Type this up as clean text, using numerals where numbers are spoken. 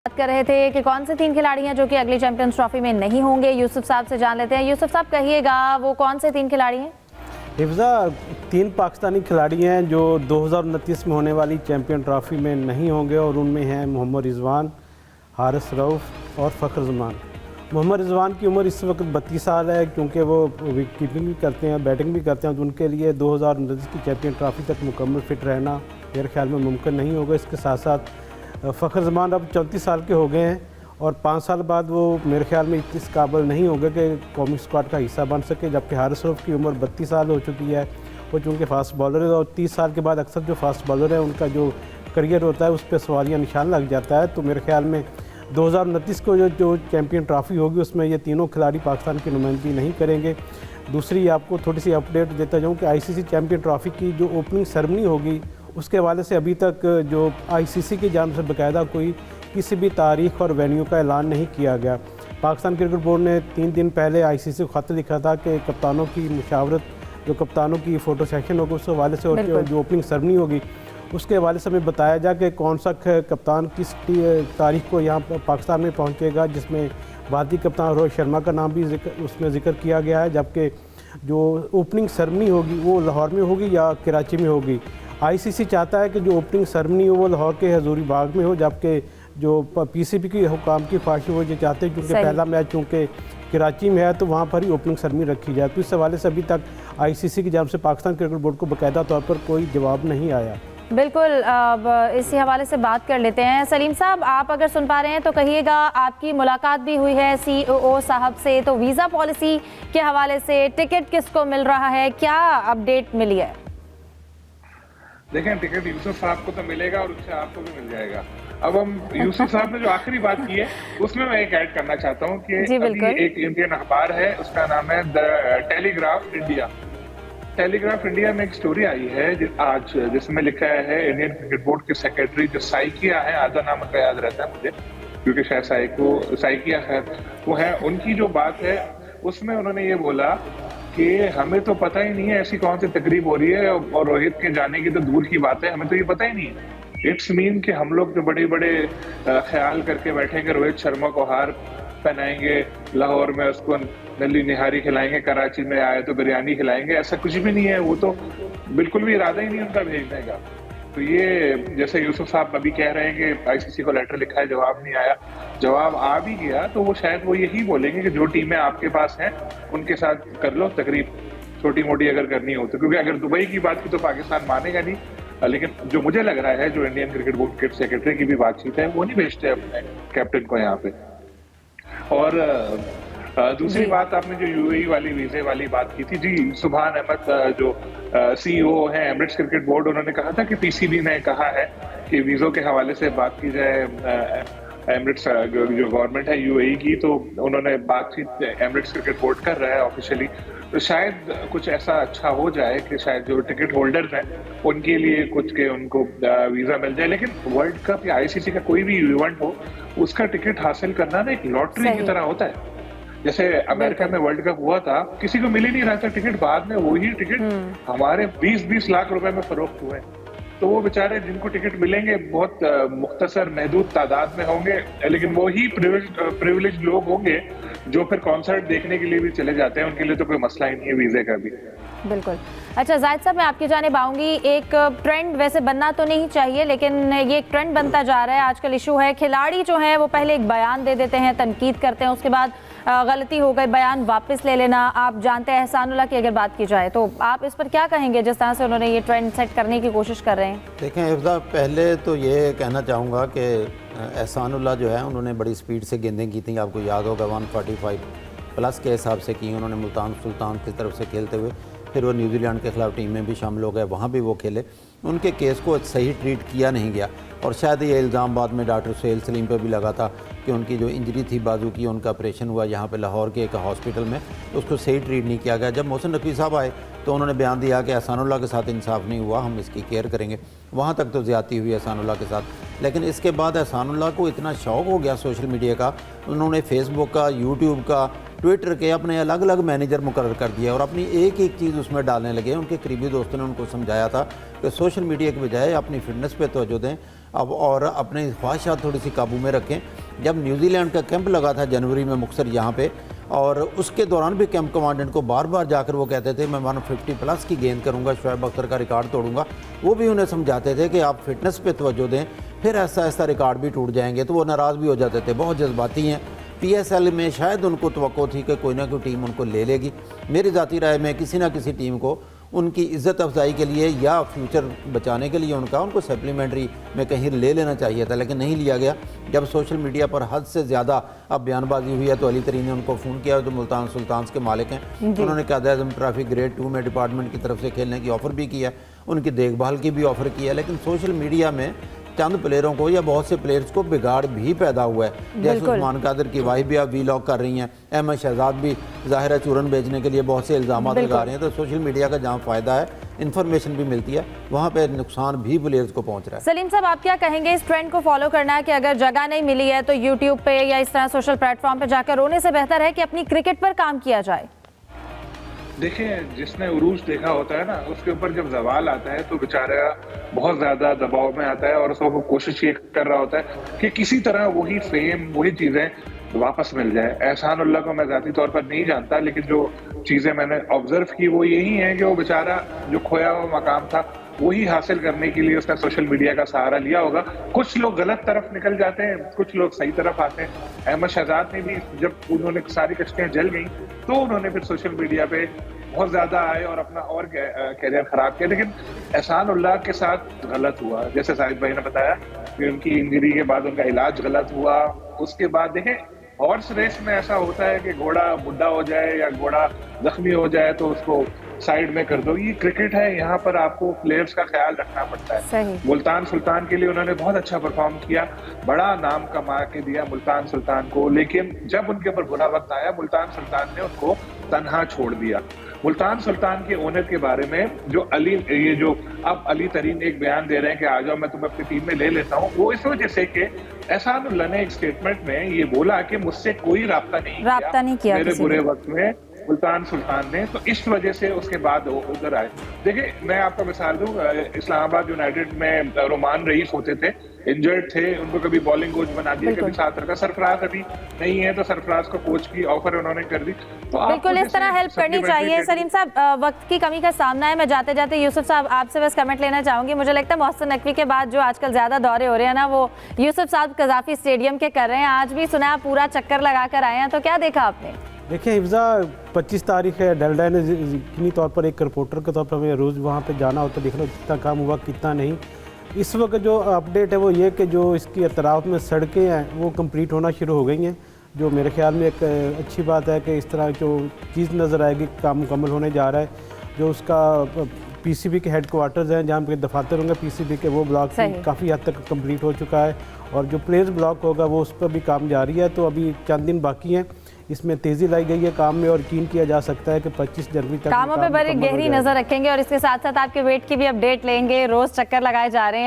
बात कर रहे थे कि कौन से 3 खिलाड़ी हैं जो कि अगली चैंपियंस ट्रॉफी में नहीं होंगे। यूसुफ साहब से जान लेते हैं। यूसुफ साहब कहिएगा, वो कौन से 3 खिलाड़ी हैं? हिफ्जा 3 पाकिस्तानी खिलाड़ी हैं जो 2029 में होने वाली चैंपियन ट्रॉफी में नहीं होंगे और उनमें हैं मोहम्मद रिजवान, हारिस रऊफ और फ़खर जमान। मोहम्मद रिजवान की उम्र इस वक्त 32 साल है, क्योंकि वो विकेट कीपिंग भी करते हैं, बैटिंग भी करते हैं, तो उनके लिए 2029 की चैंपियन ट्रॉफी तक मुकम्मल फिट रहना मेरे ख्याल में मुमकिन नहीं होगा। इसके साथ साथ फ़खर जमान अब 34 साल के हो गए हैं और 5 साल बाद वो मेरे ख्याल में इस काबिल नहीं होंगे कि कौमी स्क्वाड का हिस्सा बन सके। जबकि हारिस रऊफ की उम्र 32 साल हो चुकी है, वो चूँकि फास्ट बॉलर है और 30 साल के बाद अक्सर जो फास्ट बॉलर है उनका जो करियर होता है उस पर सवालिया निशान लग जाता है। तो मेरे ख्याल में 2029 को जो चैंपियन ट्रॉफी होगी उसमें ये तीनों खिलाड़ी पाकिस्तान की नुमाइंदगी नहीं करेंगे। दूसरी आपको थोड़ी सी अपडेट देता जाऊँ कि ICC चैंपियन ट्रॉफी की जो ओपनिंग सेरेमनी होगी उसके हवाले से अभी तक जो ICC की जानिब से बाकायदा कोई किसी भी तारीख और वेन्यू का ऐलान नहीं किया गया। पाकिस्तान क्रिकेट बोर्ड ने 3 दिन पहले ICC को खत लिखा था कि कप्तानों की मुशावरत, जो कप्तानों की फ़ोटो सेशन होगा उस हवाले से और जो ओपनिंग सेरेमनी होगी उसके हवाले से हमें बताया जाए कि कौन सा कप्तान किस तारीख को यहाँ पाकिस्तान में पहुँचेगा, जिसमें भारतीय कप्तान रोहित शर्मा का नाम भी उसमें ज़िक्र किया गया है। जबकि जो ओपनिंग सेरेमनी होगी वो लाहौर में होगी या कराची में होगी। ICC चाहता है कि जो ओपनिंग सेरेमनी हो वो लाहौर के हजूरी बाग में हो, जबकि जो PCB की हुकाम की ख्वाहिश वो ये चाहते हैं क्योंकि पहला मैच चूँकि कराची में है तो वहाँ पर ही ओपनिंग सेरेमनी रखी जाए। तो इस हवाले से अभी तक ICC की जानिब से पाकिस्तान क्रिकेट बोर्ड को बाकायदा तौर पर कोई जवाब नहीं आया। बिल्कुल, अब इसी हवाले से बात कर लेते हैं। सलीम साहब, आप अगर सुन पा रहे हैं तो कहिएगा, आपकी मुलाकात भी हुई है CEO साहब से, तो वीज़ा पॉलिसी के हवाले से टिकट किसको मिल रहा है, क्या अपडेट मिली है? देखें, टिकट यूसुफ साहब को तो मिलेगा और उससे आपको भी मिल जाएगा। अब हम यूसुफ साहब ने जो आखिरी बात की है उसमें मैं एक ऐड करना चाहता हूँ कि अभी एक इंडियन अखबार है, उसका नाम है the telegraph India. Telegraph India में एक स्टोरी आई है आज जिसमें लिखा है इंडियन क्रिकेट बोर्ड के सेक्रेटरी जो साइकिया है, आधा नाम का याद रहता है मुझे क्योंकि शायद साइकिया है वो है, उनकी जो बात है उसमें उन्होंने ये बोला कि हमें तो पता ही नहीं है ऐसी कौन सी तकरीब हो रही है और रोहित के जाने की तो दूर की बात है, हमें तो ये पता ही नहीं है। इट्स मीन कि हम लोग जो बड़े बड़े ख्याल करके बैठेंगे रोहित शर्मा को हार पहनाएंगे, लाहौर में उसको नली निहारी खिलाएंगे, कराची में आए तो बिरयानी खिलाएंगे, ऐसा कुछ भी नहीं है। वो तो बिल्कुल भी इरादा ही नहीं उनका भेजने का। तो ये जैसे यूसुफ साहब अभी कह रहे हैं कि ICC को लेटर लिखा है, जवाब नहीं आया, जवाब आ भी गया तो वो शायद वो यही बोलेंगे कि जो टीमें आपके पास हैं उनके साथ कर लो तकरीब, छोटी मोटी अगर करनी हो तो। क्योंकि अगर दुबई की बात की तो पाकिस्तान मानेगा नहीं, लेकिन जो मुझे लग रहा है जो इंडियन क्रिकेट बोर्ड के सेक्रेटरी की भी बातचीत है वो नहीं भेजते अपने कैप्टन को यहाँ पे। और दूसरी बात, आपने जो UAE वाली वीजे वाली बात की थी, जी सुभान अहमद जो CEO है एमिरेट्स क्रिकेट बोर्ड, उन्होंने कहा था कि PCB ने कहा है कि वीज़ों के हवाले से बात की जाए एमिरेट्स जो गवर्नमेंट है UAE की, तो उन्होंने बातचीत एमिरेट्स क्रिकेट बोर्ड कर रहा है ऑफिशियली। तो शायद कुछ ऐसा अच्छा हो जाए कि शायद जो टिकट होल्डर्स हैं उनके लिए कुछ के उनको वीज़ा मिल जाए। लेकिन वर्ल्ड कप या ICC का कोई भी इवेंट हो उसका टिकट हासिल करना ना एक लॉटरी की तरह होता है। जैसे अमेरिका में वर्ल्ड कप हुआ था, किसी को मिल ही नहीं रहा था टिकट, बाद में वही टिकट हमारे 20-20 लाख रुपए में फरोख्त हुए। तो वो बेचारे जिनको टिकट मिलेंगे बहुत मुख्तसर महदूद तादाद में होंगे, लेकिन वो ही प्रिविलेज लोग होंगे जो फिर कॉन्सर्ट देखने के लिए भी चले जाते हैं, उनके लिए तो कोई मसला ही नहीं है वीजे का भी। बिल्कुल। अच्छा जाहिद साहब, मैं आपकी जानिब आऊँगी। एक ट्रेंड वैसे बनना तो नहीं चाहिए लेकिन ये एक ट्रेंड बनता जा रहा है, आजकल इशू है खिलाड़ी जो हैं वो पहले एक बयान दे देते हैं, तनकीद करते हैं, उसके बाद गलती हो गई बयान वापस ले लेना। आप जानते हैं एहसानुल्लाह की अगर बात की जाए तो आप इस पर क्या कहेंगे, जिस तरह से उन्होंने ये ट्रेंड सेट करने की कोशिश कर रहे हैं? देखें हिफ्जा, पहले तो ये कहना चाहूँगा कि एहसानुल्लाह जो है उन्होंने बड़ी स्पीड से गेंदें की थी, आपको याद होगा 145 प्लस के हिसाब से की उन्होंने मुल्तान सुल्तान की तरफ से खेलते हुए। फिर वो न्यूजीलैंड के ख़िलाफ़ टीम में भी शामिल हो गए, वहाँ भी वो खेले। उनके केस को सही ट्रीट किया नहीं गया और शायद ये इल्ज़ाम बाद में डॉक्टर सुहेल सलीम पे भी लगा था कि उनकी जो इंजरी थी बाजू की, उनका ऑपरेशन हुआ यहाँ पे लाहौर के एक हॉस्पिटल में, तो उसको सही ट्रीट नहीं किया गया। जब मोहसिन नकवी साहब आए तो उन्होंने बयान दिया कि एहसानुल्लाह के साथ इंसाफ नहीं हुआ, हम इसकी केयर करेंगे। वहाँ तक तो ज़्यादती हुई एहसानुल्लाह के साथ, लेकिन इसके बाद एहसानुल्लाह को इतना शौक़ हो गया सोशल मीडिया का, उन्होंने फेसबुक का, यूट्यूब का, ट्विटर के अपने अलग अलग मैनेजर मुकर्रर कर दिया और अपनी एक एक चीज़ उसमें डालने लगे। उनके करीबी दोस्तों ने उनको समझाया था कि सोशल मीडिया के बजाय अपनी फिटनेस पे तवज्जो दें, अब और अपनी ख्वाहिशात थोड़ी सी काबू में रखें। जब न्यूजीलैंड का कैंप लगा था जनवरी में मुक्तसर यहाँ पे, और उसके दौरान भी कैंप कमांडेंट को बार बार जाकर वो कहते थे मैं 150 प्लस की गेंद करूँगा, शुएब अख्तर का रिकॉर्ड तोड़ूंगा। वो भी उन्हें समझाते थे कि आप फिटनेस पे तवज्जो दें, फिर ऐसा ऐसा रिकॉर्ड भी टूट जाएंगे। तो वो नाराज़ भी हो जाते थे, बहुत जज्बाती हैं। PSL में शायद उनको तवक्को थी कि कोई ना कोई टीम उनको ले लेगी। मेरी ज़ाती राय में किसी ना किसी टीम को उनकी इज़्ज़त अफजाई के लिए या फ्यूचर बचाने के लिए उनको सप्लीमेंट्री में कहीं ले लेना चाहिए था, लेकिन नहीं लिया गया। जब सोशल मीडिया पर हद से ज़्यादा अब बयानबाजी हुई है तो अली तरीन ने उनको फ़ोन किया, जो मुल्तान सुल्तान्स के मालिक हैं। उन्होंने कायद-ए-आज़म ट्रॉफी ग्रेड 2 में डिपार्टमेंट की तरफ से खेलने की ऑफ़र भी किया, उनकी देखभाल की भी ऑफ़र की है। लेकिन सोशल मीडिया में चंद प्लेयरों को या बहुत से प्लेयर्स को बिगाड़ भी पैदा हुआ है। जैसे उस्मान कादिर की वाइफ भी आप वीलॉग कर रही हैं, अहमद शहजाद भी ज़ाहिर है चूरन बेचने के लिए बहुत से इल्ज़ाम लगा रहे हैं। तो सोशल मीडिया का जहाँ फ़ायदा है, इन्फॉर्मेशन भी मिलती है, वहाँ पे नुकसान भी प्लेयर्स को पहुँच रहा है। सलीम साहब, आप क्या कहेंगे इस ट्रेंड को फॉलो करना है कि अगर जगह नहीं मिली है तो यूट्यूब पे या इस तरह सोशल प्लेटफॉर्म पे जाकर रोने से बेहतर है कि अपनी क्रिकेट पर काम किया जाए? देखिए, जिसने उरूज देखा होता है ना, उसके ऊपर जब जवाल आता है तो बेचारा बहुत ज्यादा दबाव में आता है और उसको वो कोशिश ये कर रहा होता है कि किसी तरह वही फेम, वही चीजें वापस मिल जाए। एहसानुल्लाह को मैं जाती तौर पर नहीं जानता, लेकिन जो चीजें मैंने ऑब्जर्व की वो यही है कि वो बेचारा जो खोया हुआ मकाम था वही हासिल करने के लिए उसने सोशल मीडिया का सहारा लिया होगा। कुछ लोग गलत तरफ निकल जाते हैं, कुछ लोग सही तरफ आते हैं। अहमद शहजाद ने भी जब उन्होंने सारी कश्तियां जल गई तो उन्होंने फिर सोशल मीडिया पे बहुत ज्यादा आए और अपना और कैरियर खराब किया। लेकिन एहसानुल्लाह के साथ गलत हुआ, जैसे साहिद भाई ने बताया कि उनकी इंजरी के बाद उनका इलाज गलत हुआ। उसके बाद देखें, हॉर्स रेस में ऐसा होता है कि घोड़ा बुढ़ा हो जाए या घोड़ा जख्मी हो जाए तो उसको साइड में कर दो। ये क्रिकेट है, यहाँ पर आपको प्लेयर्स का ख्याल रखना पड़ता है। मुल्तान सुल्तान के लिए उन्होंने बहुत अच्छा परफॉर्म किया, बड़ा नाम कमा के दिया मुल्तान सुल्तान को, लेकिन जब उनके ऊपर बुरा वक्त आया मुल्तान सुल्तान ने उनको तन्हा छोड़ दिया। मुल्तान सुल्तान के ओनर के बारे में जो अब अली तरीन एक बयान दे रहे हैं कि आ जाओ मैं तुम्हें अपनी टीम में ले लेता हूँ, वो इस वजह से कि एहसानुल्लाह ने एक स्टेटमेंट में ये बोला कि मुझसे कोई राब्ता नहीं किया मेरे बुरे वक्त में मुल्तान सुल्तान ने, तो इस वजह से उसके बाद वो उधर आए। देखिए, मैं आपको मिसाल दूं, इस्लामाबाद यूनाइटेड में रोमान रईस होते थे, इंजर्ड थे, उनको कभी बॉलिंग कोच बना दिया, कभी साथ रखा। सरफराज अभी नहीं है तो सरफराज को कोच की ऑफर उन्होंने कर दी। तो बिल्कुल इस तरह हेल्प करनी चाहिए। सलीम साहब, वक्त की कमी का सामना है, मैं जाते जाते यूसुफ साहब आपसे बस कमेंट लेना चाहूंगी। मुझे लगता है मोहसिन नकवी के बाद जो आजकल ज्यादा दौरे हो रहे हैं ना, वो यूसुफ साहब कजाफी स्टेडियम के कर रहे हैं। आज भी सुना पूरा चक्कर लगा कर आए हैं, तो क्या देखा आपने? देखिए हिफ्जा, 25 तारीख है, डेल्डा ने यकीनी तौर पर एक रिपोर्टर के तौर पर हमें रोज़ वहाँ पे जाना होता है, देख लो कितना काम हुआ कितना नहीं। इस वक्त जो अपडेट है वो ये कि जो इसकी अतराफ में सड़कें हैं वो कंप्लीट होना शुरू हो गई हैं, जो मेरे ख्याल में एक अच्छी बात है कि इस तरह जो चीज़ नज़र आएगी, काम मुकम्मल होने जा रहा है। जो उसका PCB के हेडक्वार्टर्स हैं जहाँ पे दफातर होंगे PCB के, वो ब्लॉक काफ़ी हद तक कंप्लीट हो चुका है, और जो प्लेयर्स ब्लॉक होगा वो उस पर भी काम जारी है। तो अभी चंद दिन बाकी हैं, इसमें तेज़ी लाई गई है काम में, और यकीन किया जा सकता है कि 25 जनवरी तक कामों पे बड़ी गहरी नज़र रखेंगे और इसके साथ साथ आपके वेट की भी अपडेट लेंगे। रोज़ चक्कर लगाए जा रहे हैं।